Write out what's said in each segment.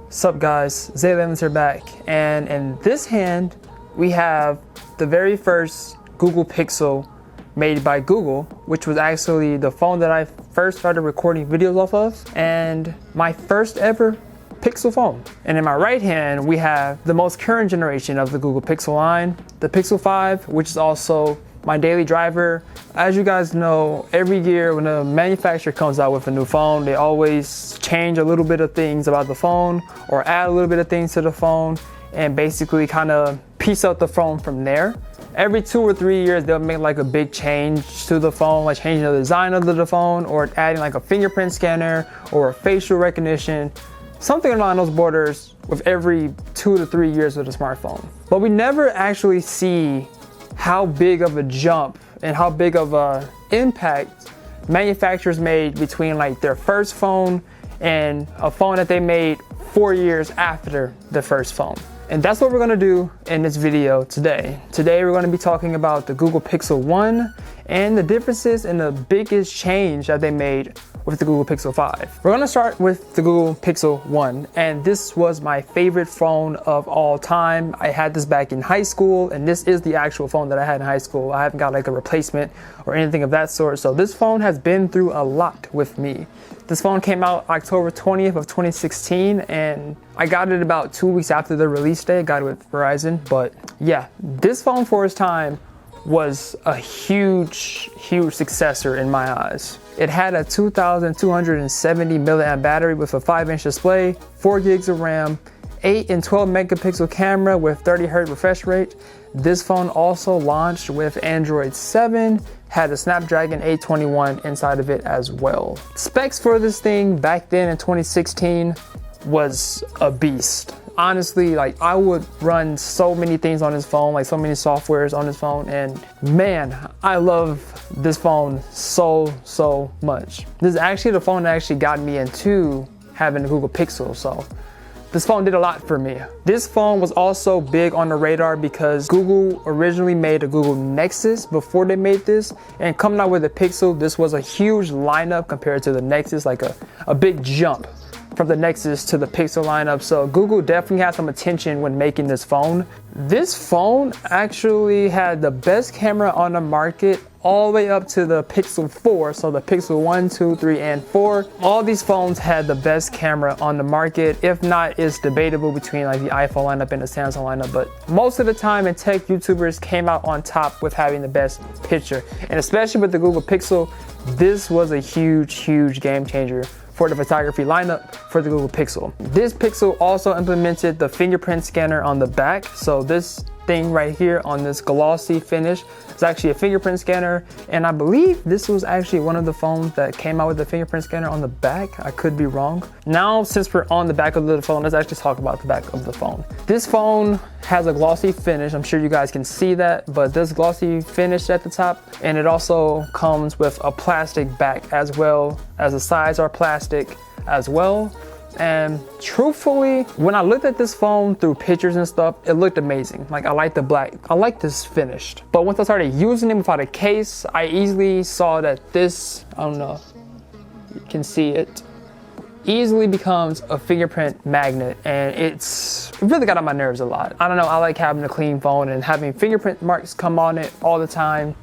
Sup guys, Zay Lemons here back, and in this hand we have the very first Google Pixel made by Google, which was actually the phone that I first started recording videos off of, and my first ever Pixel phone. And in my right hand we have the most current generation of the Google Pixel line, the Pixel 5, which is also my daily driver. As you guys know, every year when a manufacturer comes out with a new phone, they always change a little bit of things about the phone or add a little bit of things to the phone and basically kind of piece out the phone from there. Every 2 or 3 years, they'll make like a big change to the phone, like changing the design of the phone or adding like a fingerprint scanner or a facial recognition, something along those borders with every 2 to 3 years with a smartphone. But we never actually see how big of a jump and how big of a impact manufacturers made between like their first phone and a phone that they made 4 years after the first phone. And that's what we're gonna do in this video today. Today we're gonna be talking about the Google Pixel 1 and the differences and the biggest change that they made with the Google Pixel 5. We're gonna start with the Google Pixel 1, and this was my favorite phone of all time. I had this back in high school, and this is the actual phone that I had in high school. I haven't got like a replacement or anything of that sort, so this phone has been through a lot with me. This phone came out October 20th of 2016, and I got it about 2 weeks after the release date. I got it with Verizon, but yeah, this phone for its time was a huge successor in my eyes. It had a 2,270 milliamp battery with a 5-inch display, 4 gigs of RAM, 8 and 12 megapixel camera with 30 Hz refresh rate. This phone also launched with Android 7, had a Snapdragon 821 inside of it as well. Specs for this thing back then in 2016 was a beast. Honestly, like I would run so many things on this phone, like so many softwares on this phone, and man, I love this phone so much. This is actually the phone that actually got me into having the Google Pixel, so this phone did a lot for me. This phone was also big on the radar because Google originally made a Google Nexus before they made this, and coming out with the Pixel, this was a huge lineup compared to the Nexus, like a big jump from the Nexus to the Pixel lineup. So Google definitely had some attention when making this phone. This phone actually had the best camera on the market all the way up to the Pixel 4. So the Pixel 1, 2, 3, and 4. All these phones had the best camera on the market. If not, it's debatable between like the iPhone lineup and the Samsung lineup. But most of the time, and tech YouTubers came out on top with having the best picture. And especially with the Google Pixel, this was a huge game changer for the photography lineup for the Google Pixel. This Pixel also implemented the fingerprint scanner on the back. So this thing right here on this glossy finish is actually a fingerprint scanner, and I believe this was actually one of the phones that came out with the fingerprint scanner on the back. I could be wrong. Now, since we're on the back of the phone, let's actually talk about the back of the phone. This phone has a glossy finish. I'm sure you guys can see that, but this glossy finish at the top, and it also comes with a plastic back as well, as the sides are plastic as well. And truthfully, when I looked at this phone through pictures and stuff, it looked amazing. Like I like the black, I like this finished. But once I started using it without a case, I easily saw that this, I don't know, you can see it, easily becomes a fingerprint magnet, and it really got on my nerves a lot. I don't know, I like having a clean phone, and having fingerprint marks come on it all the time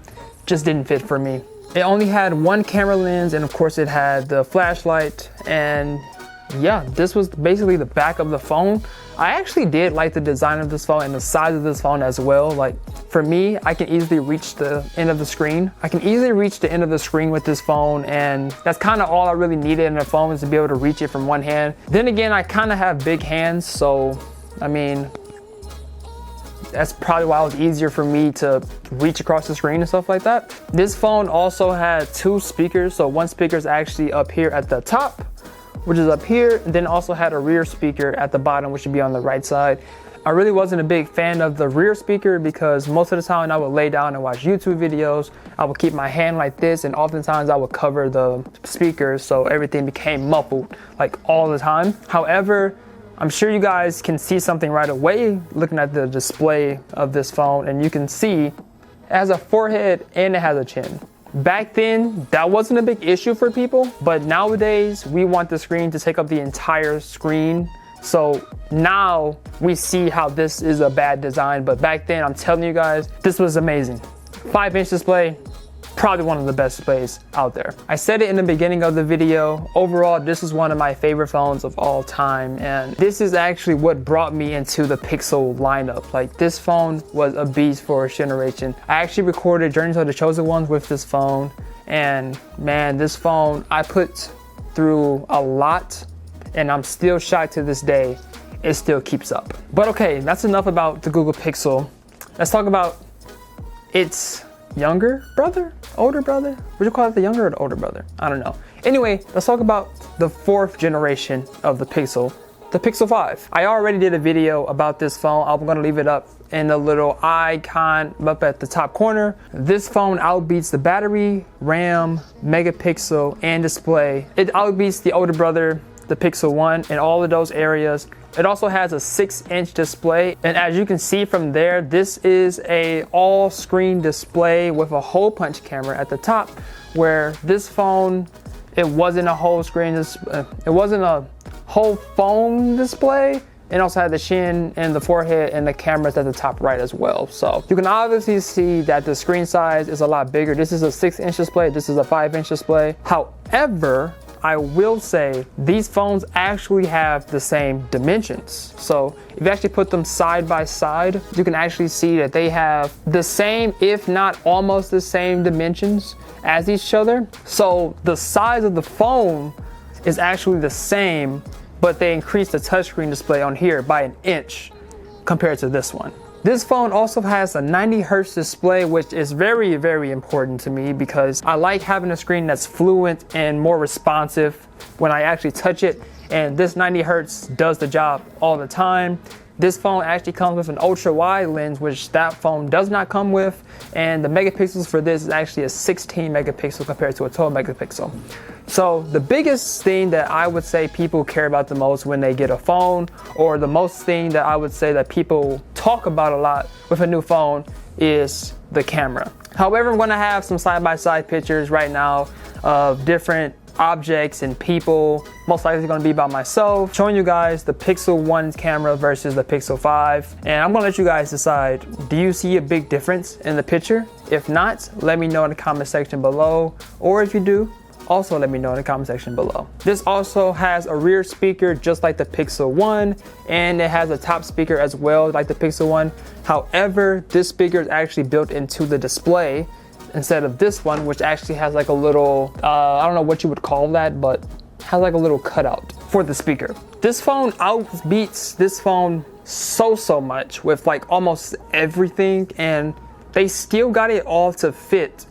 just didn't fit for me. It only had one camera lens, and of course it had the flashlight, and yeah, this was basically the back of the phone. I actually did like the design of this phone and the size of this phone as well. Like for me, I can easily reach the end of the screen. I can easily reach the end of the screen with this phone, and that's kind of all I really needed in a phone, is to be able to reach it from one hand. Then again, I kind of have big hands, so I mean, that's probably why it was easier for me to reach across the screen and stuff like that. This phone also had 2 speakers. So one speaker is actually up here at the top, which is up here, and then also had a rear speaker at the bottom, which should be on the right side. I really wasn't a big fan of the rear speaker because most of the time when I would lay down and watch YouTube videos, I would keep my hand like this, and oftentimes I would cover the speakers so everything became muffled like all the time. However, I'm sure you guys can see something right away looking at the display of this phone, and you can see it has a forehead and it has a chin. Back then, that wasn't a big issue for people, but nowadays we want the screen to take up the entire screen So now we see how this is a bad design, but back then, I'm telling you guys, this was amazing. 5-inch display, probably one of the best displays out there. I said it in the beginning of the video. Overall, this is one of my favorite phones of all time, and this is actually what brought me into the Pixel lineup. Like, this phone was a beast for its generation. I actually recorded Journey to the Chosen Ones with this phone, and man, this phone, I put through a lot, and I'm still shocked to this day it still keeps up. But okay, that's enough about the Google Pixel. Let's talk about its younger brother, older brother. Would you call it the younger or the older brother? I don't know. Anyway, let's talk about the 4th generation of the Pixel, the Pixel 5. I already did a video about this phone. I'm gonna leave it up in the little icon up at the top corner. This phone outbeats the battery, RAM, megapixel, and display. It outbeats the older brother, the Pixel 1, in all of those areas. It also has a 6-inch display, and as you can see from there, this is a all-screen display with a hole punch camera at the top, where this phone, it wasn't a whole screen, it wasn't a whole phone display. It also had the chin and the forehead and the cameras at the top right as well. So you can obviously see that the screen size is a lot bigger. This is a 6-inch display, this is a 5-inch display. However, I will say these phones actually have the same dimensions. So if you actually put them side by side, you can actually see that they have the same, if not almost the same dimensions as each other. So the size of the phone is actually the same, but they increased the touchscreen display on here by 1 inch compared to this one. This phone also has a 90 Hz display, which is very, very important to me because I like having a screen that's fluent and more responsive when I actually touch it. And this 90 Hz does the job all the time. This phone actually comes with an ultra wide lens, which that phone does not come with. And the megapixels for this is actually a 16 megapixel compared to a 12 megapixel. So the biggest thing that I would say people care about the most when they get a phone, or the most thing that I would say that people talk about a lot with a new phone, is the camera. However, I'm gonna have some side-by-side pictures right now of different objects and people. Most likely gonna be by myself, showing you guys the Pixel 1's camera versus the Pixel 5. And I'm gonna let you guys decide, do you see a big difference in the picture? If not, let me know in the comment section below. Or if you do, also let me know in the comment section below. This also has a rear speaker just like the Pixel 1, and it has a top speaker as well like the Pixel 1. However, this speaker is actually built into the display instead of this one, which actually has like a little, I don't know what you would call that, but has like a little cutout for the speaker. This phone outbeats this phone so much with like almost everything, and they still got it all to fit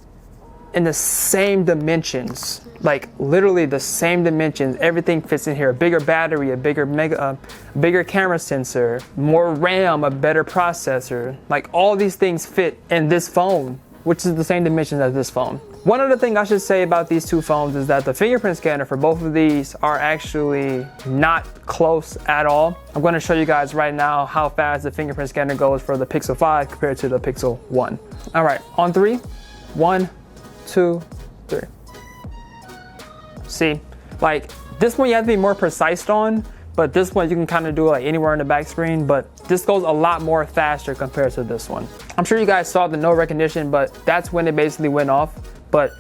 in the same dimensions, like literally the same dimensions. Everything fits in here. A bigger battery, a bigger camera sensor, more RAM, a better processor. Like all these things fit in this phone, which is the same dimensions as this phone. One other thing I should say about these two phones is that the fingerprint scanner for both of these are actually not close at all. I'm going to show you guys right now how fast the fingerprint scanner goes for the Pixel 5 compared to the Pixel 1. All right, on 3, 1, 2, 3. See, like this one you have to be more precise on, but this one you can kind of do like anywhere on the back screen, but this goes a lot more faster compared to this one. I'm sure you guys saw the no recognition, but that's when it basically went off. But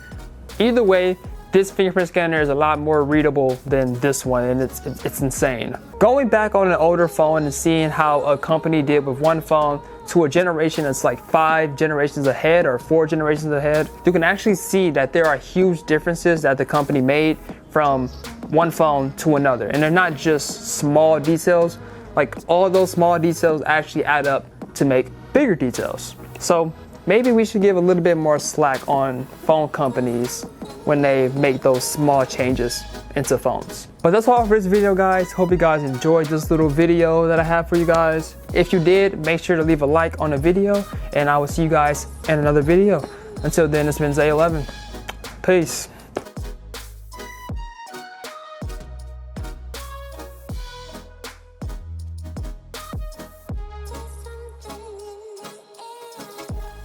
either way, this fingerprint scanner is a lot more readable than this one, and it's insane. Going back on an older phone and seeing how a company did with one phone to a generation that's like 5 generations ahead or 4 generations ahead, you can actually see that there are huge differences that the company made from one phone to another. And they're not just small details, like all those small details actually add up to make bigger details. So maybe we should give a little bit more slack on phone companies when they make those small changes into phones. But that's all for this video, guys. Hope you guys enjoyed this little video that I have for you guys. If you did, make sure to leave a like on the video, and I will see you guys in another video. Until then, it's been Zay11. Peace.